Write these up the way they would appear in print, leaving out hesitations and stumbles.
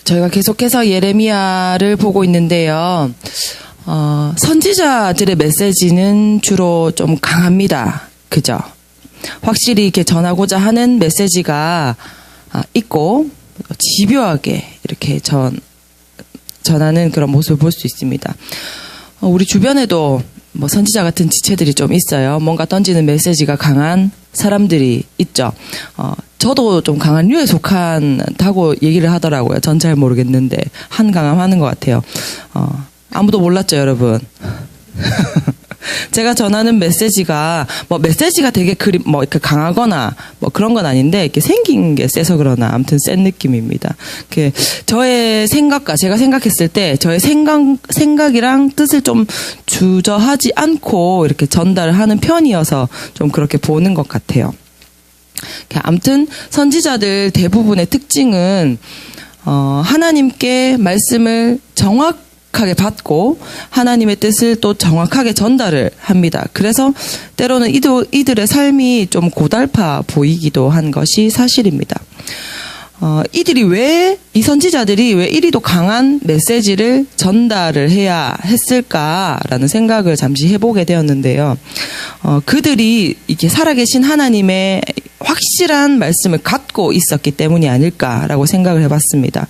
저희가 계속해서 예레미야를 보고 있는데요. 선지자들의 메시지는 주로 좀 강합니다. 그죠? 확실히 이렇게 전하고자 하는 메시지가 있고 집요하게 이렇게 전하는 그런 모습을 볼 수 있습니다. 우리 주변에도 뭐 선지자 같은 지체들이 좀 있어요. 뭔가 던지는 메시지가 강한 사람들이 있죠. 저도 좀 강한 류에 속한다고 얘기를 하더라고요. 전 잘 모르겠는데 한강함 하는 것 같아요. 아무도 몰랐죠, 여러분. 제가 전하는 메시지가 메시지가 되게 이렇게 강하거나 그런 건 아닌데 이렇게 생긴 게 세서 그러나 아무튼 센 느낌입니다. 저의 생각과 제가 생각했을 때 저의 생각이랑 뜻을 좀 주저하지 않고 이렇게 전달을 하는 편이어서 좀 그렇게 보는 것 같아요. 아무튼 선지자들 대부분의 특징은 하나님께 말씀을 정확하게 받고 하나님의 뜻을 또 정확하게 전달을 합니다. 그래서 때로는 이들의 삶이 좀 고달파 보이기도 한 것이 사실입니다. 이 선지자들이 왜 이리도 강한 메시지를 전달을 해야 했을까라는 생각을 잠시 해보게 되었는데요. 그들이 이렇게 살아계신 하나님의 확실한 말씀을 갖고 있었기 때문이 아닐까라고 생각을 해봤습니다.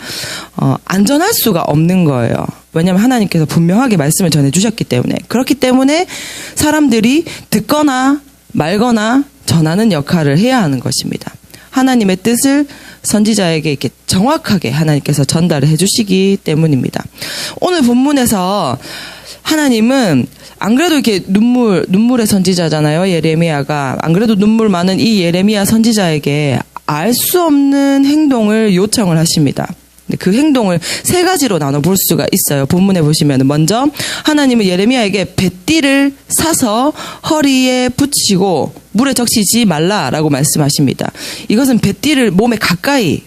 안전할 수가 없는 거예요. 왜냐하면 하나님께서 분명하게 말씀을 전해주셨기 때문에. 그렇기 때문에 사람들이 듣거나 말거나 전하는 역할을 해야 하는 것입니다. 하나님의 뜻을 선지자에게 이렇게 정확하게 하나님께서 전달을 해주시기 때문입니다. 오늘 본문에서 하나님은 안 그래도 이렇게 눈물의 선지자잖아요. 예레미야가. 안 그래도 눈물 많은 이 예레미야 선지자에게 알 수 없는 행동을 요청을 하십니다. 그 행동을 세 가지로 나눠볼 수가 있어요. 본문에 보시면 먼저 하나님은 예레미야에게 뱃띠를 사서 허리에 붙이고 물에 적시지 말라라고 말씀하십니다. 이것은 뱃띠를 몸에 가까이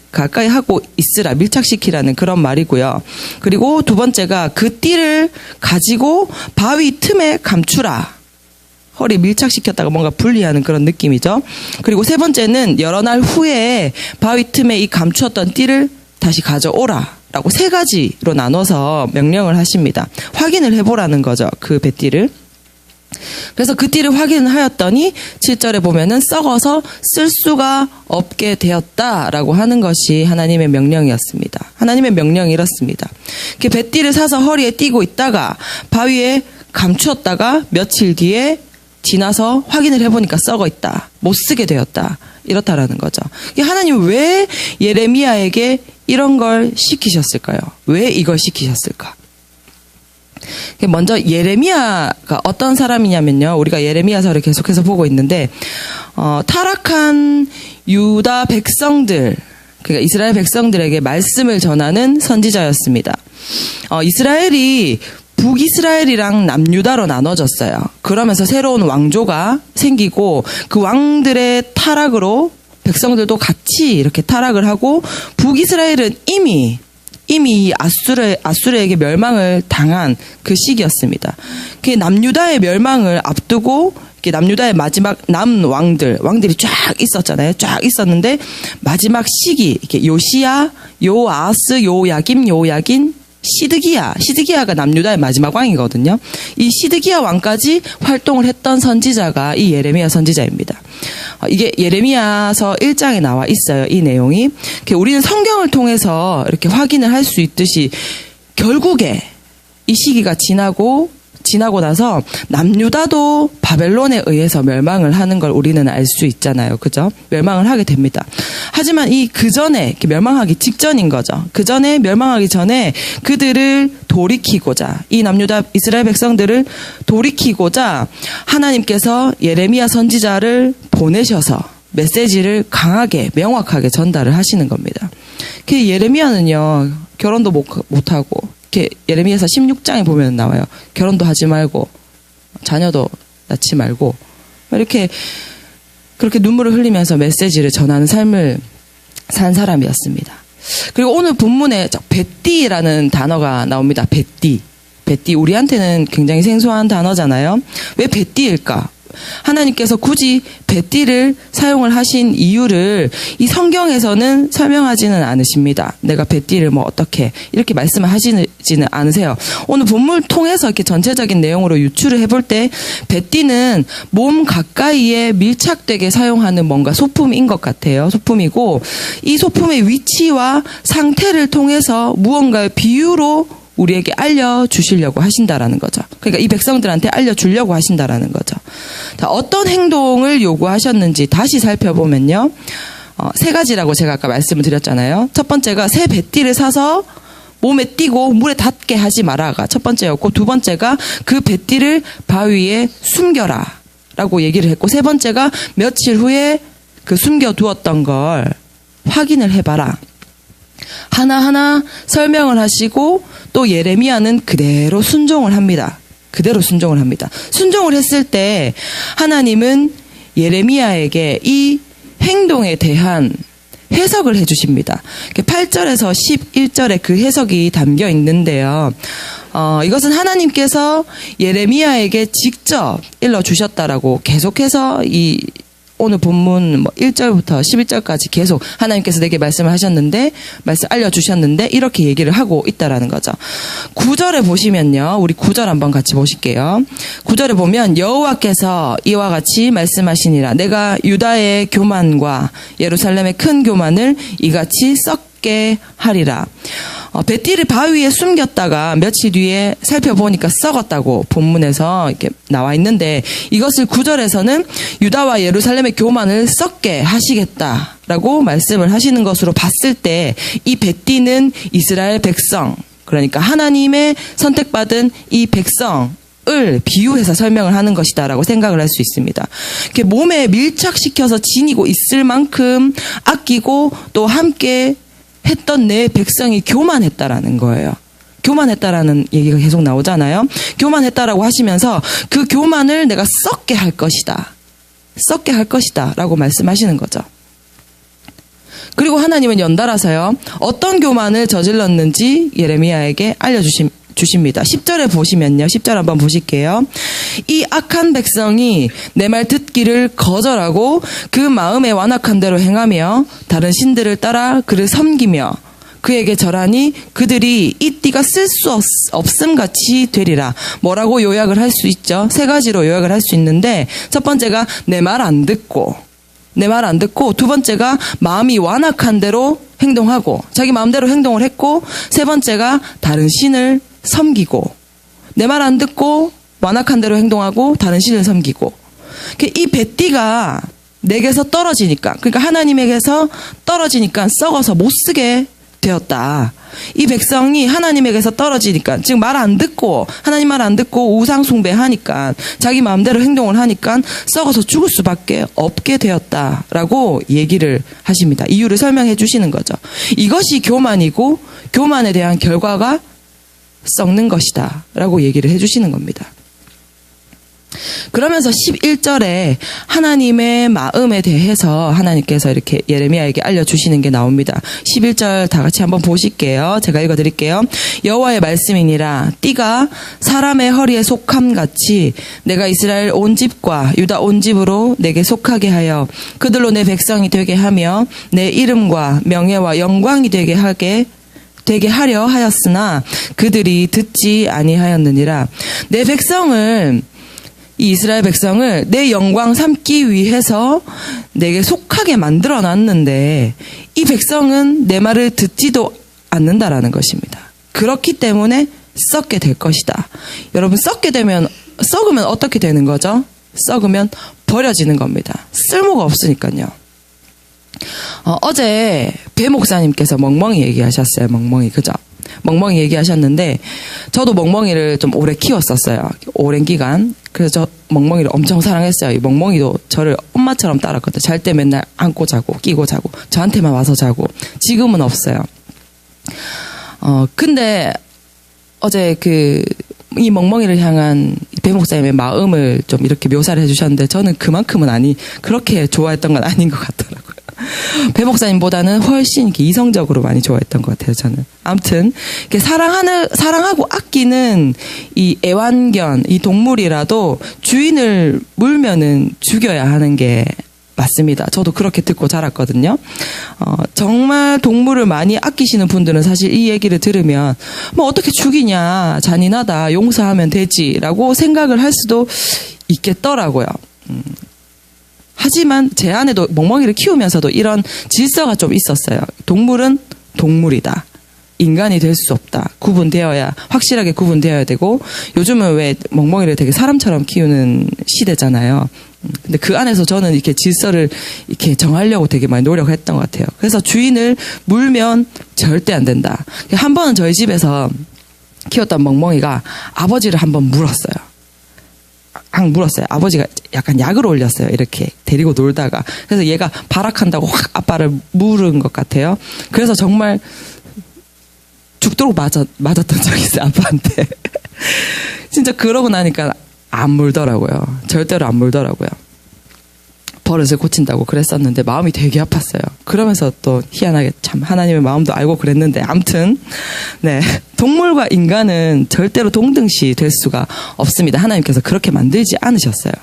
하고 있으라, 밀착시키라는 그런 말이고요. 그리고 두 번째가 그 띠를 가지고 바위 틈에 감추라. 허리 밀착시켰다가 뭔가 분리하는 그런 느낌이죠. 그리고 세 번째는 여러 날 후에 바위 틈에 이 감추었던 띠를 다시 가져오라 라고 세 가지로 나눠서 명령을 하십니다. 확인을 해보라는 거죠. 그 뱃띠를. 그래서 그 띠를 확인을 하였더니 7절에 보면은 썩어서 쓸 수가 없게 되었다라고 하는 것이 하나님의 명령이었습니다. 하나님의 명령이 이렇습니다. 그 뱃띠를 사서 허리에 띠고 있다가 바위에 감추었다가 며칠 뒤에 지나서 확인을 해보니까 썩어 있다. 못 쓰게 되었다. 이렇다라는 거죠. 하나님 왜 예레미야에게 이런 걸 시키셨을까요? 왜 이걸 시키셨을까? 먼저 예레미야가 어떤 사람이냐면요. 우리가 예레미야서를 계속해서 보고 있는데 타락한 유다 백성들, 그러니까 이스라엘 백성들에게 말씀을 전하는 선지자였습니다. 이스라엘이 북이스라엘이랑 남유다로 나눠졌어요. 그러면서 새로운 왕조가 생기고 그 왕들의 타락으로 백성들도 같이 이렇게 타락을 하고 북이스라엘은 이미 아수르에게 멸망을 당한 그 시기였습니다. 그 남유다의 멸망을 앞두고 남유다의 마지막 왕들이 쫙 있었잖아요. 쫙 있었는데 마지막 시기 이렇게 요시야, 요아스, 요야긴, 시드기야가 남유다의 마지막 왕이거든요. 이 시드기야 왕까지 활동을 했던 선지자가 이 예레미야 선지자입니다. 이게 예레미야서 1장에 나와 있어요. 이 내용이. 우리는 성경을 통해서 이렇게 확인을 할 수 있듯이 결국에 이 시기가 지나고 나서 남유다도 바벨론에 의해서 멸망을 하는 걸 우리는 알 수 있잖아요. 그죠? 멸망을 하게 됩니다. 하지만 그 전에 멸망하기 직전인 거죠. 그 전에 멸망하기 전에 그들을 돌이키고자, 이 남유다 이스라엘 백성들을 돌이키고자 하나님께서 예레미야 선지자를 보내셔서 메시지를 강하게 명확하게 전달을 하시는 겁니다. 그 예레미야는요, 결혼도 못하고 예레미야서 16장에 보면 나와요. 결혼도 하지 말고 자녀도 낳지 말고 이렇게 그렇게 눈물을 흘리면서 메시지를 전하는 삶을 산 사람이었습니다. 그리고 오늘 본문에 뱃띠라는 단어가 나옵니다. 뱃띠 우리한테는 굉장히 생소한 단어잖아요. 왜 뱃띠일까? 하나님께서 굳이 뱃띠를 사용을 하신 이유를 이 성경에서는 설명하지는 않으십니다. 내가 뱃띠를 뭐 어떻게 이렇게 말씀을 하시지는 않으세요. 오늘 본문을 통해서 이렇게 전체적인 내용으로 유추를 해볼 때 뱃띠는 몸 가까이에 밀착되게 사용하는 뭔가 소품인 것 같아요. 소품이고 이 소품의 위치와 상태를 통해서 무언가의 비유로 우리에게 알려주시려고 하신다라는 거죠. 그러니까 이 백성들한테 알려주려고 하신다라는 거죠. 자, 어떤 행동을 요구하셨는지 다시 살펴보면요. 세 가지라고 제가 아까 말씀을 드렸잖아요. 첫 번째가 새 뱃띠를 사서 몸에 띄고 물에 닿게 하지 마라가 첫 번째였고, 두 번째가 그 뱃띠를 바위에 숨겨라 라고 얘기를 했고, 세 번째가 며칠 후에 그 숨겨두었던 걸 확인을 해봐라. 하나하나 설명을 하시고 또 예레미야는 그대로 순종을 합니다. 그대로 순종을 합니다. 순종을 했을 때 하나님은 예레미야에게 이 행동에 대한 해석을 해주십니다. 8절에서 11절에 그 해석이 담겨 있는데요. 이것은 하나님께서 예레미야에게 직접 일러주셨다라고 계속해서 오늘 본문 1절부터 11절까지 계속 하나님께서 내게 말씀을 하셨는데, 말씀 알려주셨는데, 이렇게 얘기를 하고 있다라는 거죠. 9절에 보시면요. 우리 9절 한번 같이 보실게요. 9절에 보면 여호와께서 이와 같이 말씀하시니라. 내가 유다의 교만과 예루살렘의 큰 교만을 이같이 썩게 하리라. 뱃띠를 바위에 숨겼다가 며칠 뒤에 살펴보니까 썩었다고 본문에서 이렇게 나와 있는데, 이것을 9절에서는 유다와 예루살렘의 교만을 썩게 하시겠다라고 말씀을 하시는 것으로 봤을 때, 이 뱃띠는 이스라엘 백성, 그러니까 하나님의 선택받은 이 백성을 비유해서 설명을 하는 것이다라고 생각을 할 수 있습니다. 이렇게 몸에 밀착시켜서 지니고 있을 만큼 아끼고 또 함께 했던 내 백성이 교만했다라는 거예요. 교만했다라는 얘기가 계속 나오잖아요. 교만했다라고 하시면서 그 교만을 내가 썩게 할 것이다. 썩게 할 것이다 라고 말씀하시는 거죠. 그리고 하나님은 연달아서요, 어떤 교만을 저질렀는지 예레미야에게 알려주십니다. 10절에 보시면요. 10절 한번 보실게요. 이 악한 백성이 내 말 듣기를 거절하고 그 마음에 완악한 대로 행하며 다른 신들을 따라 그를 섬기며 그에게 절하니 그들이 이 띠가 쓸 수 없음 같이 되리라. 뭐라고 요약을 할 수 있죠? 세 가지로 요약을 할 수 있는데, 첫 번째가 내 말 안 듣고, 두 번째가 마음이 완악한 대로 행동하고, 자기 마음대로 행동을 했고, 세 번째가 다른 신을 섬기고, 내 말 안 듣고 완악한 대로 행동하고 다른 신을 섬기고. 이 뱃띠가 내게서 떨어지니까, 그러니까 하나님에게서 떨어지니까 썩어서 못 쓰게 되었다. 이 백성이 하나님에게서 떨어지니까, 즉 말 안 듣고, 하나님 말 안 듣고 우상 숭배하니까, 자기 마음대로 행동을 하니까 썩어서 죽을 수밖에 없게 되었다라고 얘기를 하십니다. 이유를 설명해 주시는 거죠. 이것이 교만이고 교만에 대한 결과가 썩는 것이다 라고 얘기를 해주시는 겁니다. 그러면서 11절에 하나님의 마음에 대해서 하나님께서 이렇게 예레미야에게 알려주시는 게 나옵니다. 11절 다 같이 한번 보실게요. 제가 읽어드릴게요. 여호와의 말씀이니라. 띠가 사람의 허리에 속함 같이 내가 이스라엘 온 집과 유다 온 집으로 내게 속하게 하여 그들로 내 백성이 되게 하며 내 이름과 명예와 영광이 되게 하려 하였으나 그들이 듣지 아니하였느니라. 내 백성을, 이 이스라엘 백성을 내 영광 삼기 위해서 내게 속하게 만들어 놨는데 이 백성은 내 말을 듣지도 않는다라는 것입니다. 그렇기 때문에 썩게 될 것이다. 여러분, 썩으면 어떻게 되는 거죠? 썩으면 버려지는 겁니다. 쓸모가 없으니까요. 어제 배 목사님께서 멍멍이 얘기하셨어요. 멍멍이, 그죠? 멍멍이 얘기하셨는데, 저도 멍멍이를 좀 오래 키웠었어요. 오랜 기간. 그래서 저 멍멍이를 엄청 사랑했어요. 이 멍멍이도 저를 엄마처럼 따랐거든요. 잘 때 맨날 안고 자고, 끼고 자고, 저한테만 와서 자고. 지금은 없어요. 근데 어제 이 멍멍이를 향한 배 목사님의 마음을 좀 이렇게 묘사를 해주셨는데, 저는 그만큼은 그렇게 좋아했던 건 아닌 것 같더라고요. 배 목사님보다는 훨씬 이렇게 이성적으로 많이 좋아했던 것 같아요, 저는. 아무튼, 이렇게 사랑하고 아끼는 이 애완견, 이 동물이라도 주인을 물면은 죽여야 하는 게 맞습니다. 저도 그렇게 듣고 자랐거든요. 정말 동물을 많이 아끼시는 분들은 사실 이 얘기를 들으면 뭐 어떻게 죽이냐, 잔인하다, 용서하면 되지라고 생각을 할 수도 있겠더라고요. 하지만 제 안에도 멍멍이를 키우면서도 이런 질서가 좀 있었어요. 동물은 동물이다. 인간이 될 수 없다. 확실하게 구분되어야 되고, 요즘은 왜 멍멍이를 되게 사람처럼 키우는 시대잖아요. 근데 그 안에서 저는 이렇게 질서를 이렇게 정하려고 되게 많이 노력했던 것 같아요. 그래서 주인을 물면 절대 안 된다. 한 번은 저희 집에서 키웠던 멍멍이가 아버지를 한번 물었어요. 물었어요. 아버지가 약간 약을 올렸어요. 이렇게 데리고 놀다가. 그래서 얘가 발악한다고 확 아빠를 물은 것 같아요. 그래서 정말 죽도록 맞았던 적이 있어요, 아빠한테. 진짜 그러고 나니까 안 물더라고요. 절대로 안 물더라고요. 버릇을 고친다고 그랬었는데 마음이 되게 아팠어요. 그러면서 또 희한하게 참 하나님의 마음도 알고 그랬는데, 아무튼 네, 동물과 인간은 절대로 동등시 될 수가 없습니다. 하나님께서 그렇게 만들지 않으셨어요.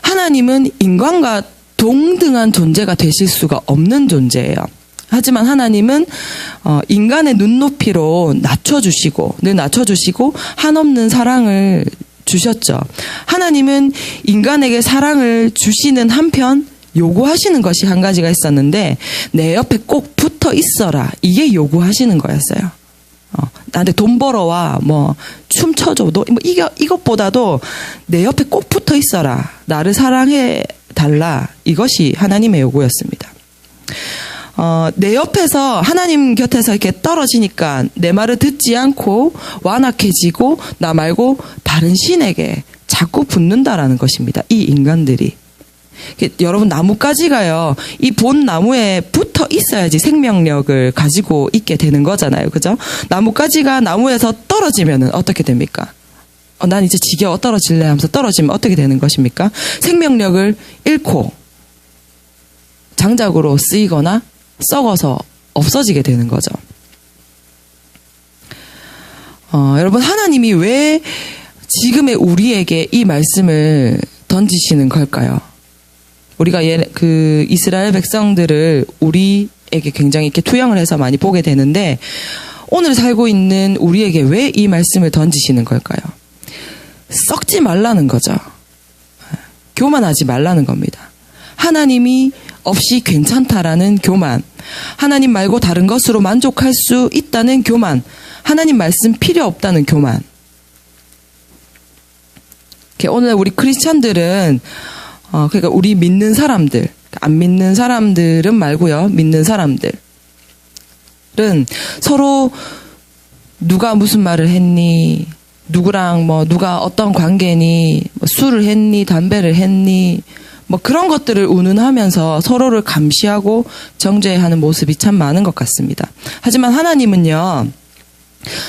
하나님은 인간과 동등한 존재가 되실 수가 없는 존재예요. 하지만 하나님은 인간의 눈높이로 늘 낮춰주시고 한없는 사랑을 주셨죠. 하나님은 인간에게 사랑을 주시는 한편 요구하시는 것이 한 가지가 있었는데, 내 옆에 꼭 붙어 있어라. 이게 요구하시는 거였어요. 나한테 돈 벌어와, 뭐 춤춰줘, 이것보다도 내 옆에 꼭 붙어 있어라. 나를 사랑해 달라. 이것이 하나님의 요구였습니다. 내 옆에서, 하나님 곁에서 이렇게 떨어지니까 내 말을 듣지 않고 완악해지고 나 말고 다른 신에게 자꾸 붙는다라는 것입니다. 이 인간들이. 여러분, 나뭇가지가요, 이 본 나무에 붙어 있어야지 생명력을 가지고 있게 되는 거잖아요. 그죠? 나뭇가지가 나무에서 떨어지면은 어떻게 됩니까? 난 이제 지겨워, 떨어질래 하면서 떨어지면 어떻게 되는 것입니까? 생명력을 잃고 장작으로 쓰이거나 썩어서 없어지게 되는 거죠. 여러분, 하나님이 왜 지금의 우리에게 이 말씀을 던지시는 걸까요? 우리가 이스라엘 백성들을 우리에게 굉장히 이렇게 투영을 해서 많이 보게 되는데, 오늘 살고 있는 우리에게 왜 이 말씀을 던지시는 걸까요? 썩지 말라는 거죠. 교만하지 말라는 겁니다. 하나님이 없이 괜찮다라는 교만, 하나님 말고 다른 것으로 만족할 수 있다는 교만, 하나님 말씀 필요 없다는 교만. 오늘 우리 크리스찬들은, 그러니까 우리 믿는 사람들, 안 믿는 사람들은 말고요, 믿는 사람들은 서로 누가 무슨 말을 했니, 누구랑 누가 어떤 관계니, 술을 했니, 담배를 했니, 그런 것들을 운운하면서 서로를 감시하고 정죄하는 모습이 참 많은 것 같습니다. 하지만 하나님은요,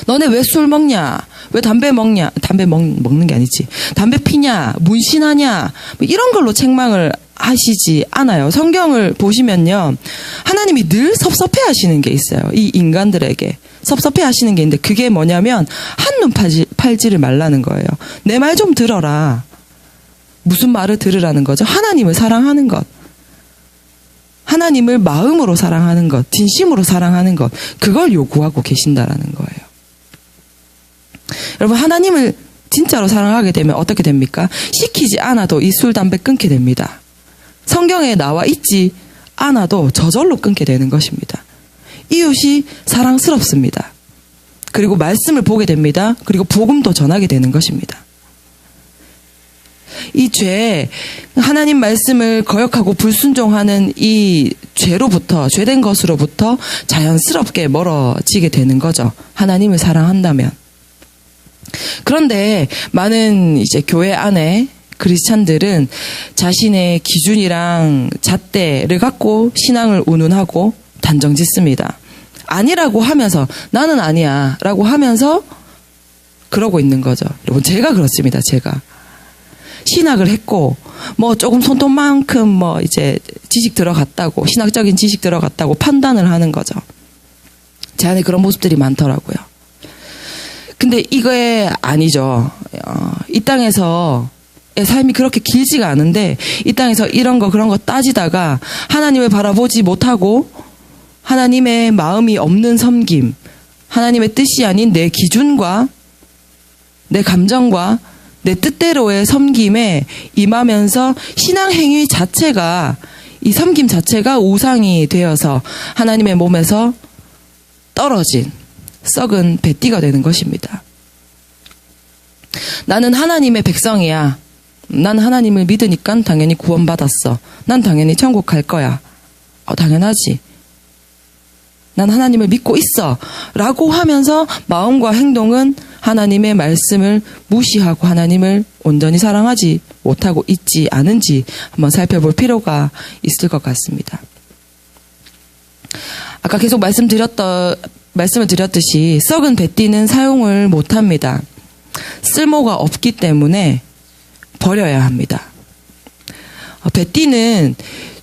너네 왜 술 먹냐? 왜 담배 먹냐? 먹는 게 아니지. 담배 피냐? 문신하냐? 이런 걸로 책망을 하시지 않아요. 성경을 보시면요, 하나님이 늘 섭섭해 하시는 게 있어요. 이 인간들에게 섭섭해 하시는 게 있는데, 그게 뭐냐면 한눈 팔지를 말라는 거예요. 내 말 좀 들어라. 무슨 말을 들으라는 거죠? 하나님을 사랑하는 것, 하나님을 마음으로 사랑하는 것, 진심으로 사랑하는 것, 그걸 요구하고 계신다라는 거예요. 여러분, 하나님을 진짜로 사랑하게 되면 어떻게 됩니까? 시키지 않아도 이 술, 담배 끊게 됩니다. 성경에 나와 있지 않아도 저절로 끊게 되는 것입니다. 이웃이 사랑스럽습니다. 그리고 말씀을 보게 됩니다. 그리고 복음도 전하게 되는 것입니다. 이 죄, 하나님 말씀을 거역하고 불순종하는 이 죄로부터, 죄된 것으로부터 자연스럽게 멀어지게 되는 거죠. 하나님을 사랑한다면. 그런데 많은 이제 교회 안에 크리스찬들은 자신의 기준이랑 잣대를 갖고 신앙을 운운하고 단정 짓습니다. 아니라고 하면서, 나는 아니야 라고 하면서 그러고 있는 거죠. 여러분, 제가 그렇습니다. 제가 신학을 했고 뭐 조금 손톱만큼 뭐 이제 지식 들어갔다고, 신학적인 지식 들어갔다고 판단을 하는 거죠. 제 안에 그런 모습들이 많더라고요. 근데 이게 아니죠. 이 땅에서의 삶이 그렇게 길지가 않은데 이 땅에서 이런 거 저런 거 따지다가 하나님을 바라보지 못하고 하나님의 마음이 없는 섬김, 하나님의 뜻이 아닌 내 기준과 내 감정과 내 뜻대로의 섬김에 임하면서 신앙 행위 자체가, 이 섬김 자체가 우상이 되어서 하나님의 몸에서 떨어진 썩은 뱃띠가 되는 것입니다. 나는 하나님의 백성이야. 난 하나님을 믿으니까 당연히 구원받았어. 난 당연히 천국 갈 거야. 당연하지. 난 하나님을 믿고 있어. 라고 하면서 마음과 행동은 하나님의 말씀을 무시하고 하나님을 온전히 사랑하지 못하고 있지 않은지 한번 살펴볼 필요가 있을 것 같습니다. 아까 계속 말씀을 드렸듯이 썩은 뱃띠는 사용을 못합니다. 쓸모가 없기 때문에 버려야 합니다. 뱃띠는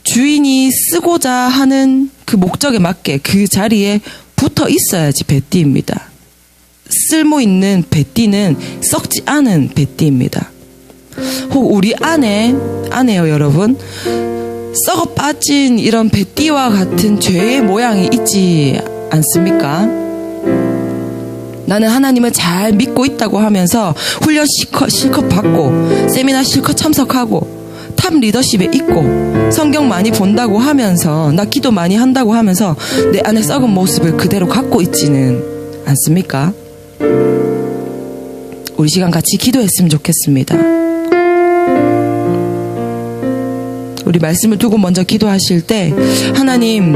주인이 쓰고자 하는 그 목적에 맞게 그 자리에 붙어 있어야지 뱃띠입니다. 쓸모 있는 뱃띠는 썩지 않은 뱃띠입니다. 혹 우리 안에요 여러분, 썩어 빠진 이런 뱃띠와 같은 죄의 모양이 있지 않습니까? 나는 하나님을 잘 믿고 있다고 하면서 훈련 실컷 받고 세미나 실컷 참석하고 탑 리더십에 있고 성경 많이 본다고 하면서 나 기도 많이 한다고 하면서 내 안에 썩은 모습을 그대로 갖고 있지는 않습니까? 우리 시간 같이 기도했으면 좋겠습니다. 우리 말씀을 두고 먼저 기도하실 때 하나님,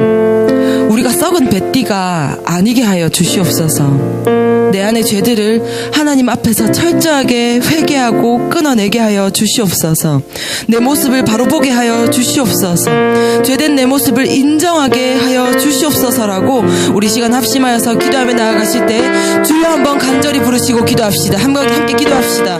우리가 썩은 뱃띠가 아니게 하여 주시옵소서. 내 안의 죄들을 하나님 앞에서 철저하게 회개하고 끊어내게 하여 주시옵소서. 내 모습을 바로 보게 하여 주시옵소서. 죄된 내 모습을 인정하게 하여 주시옵소서라고 우리 시간 합심하여서 기도하며 나아가실 때 주여 한번 간절히 부르시고 기도합시다. 함께 기도합시다.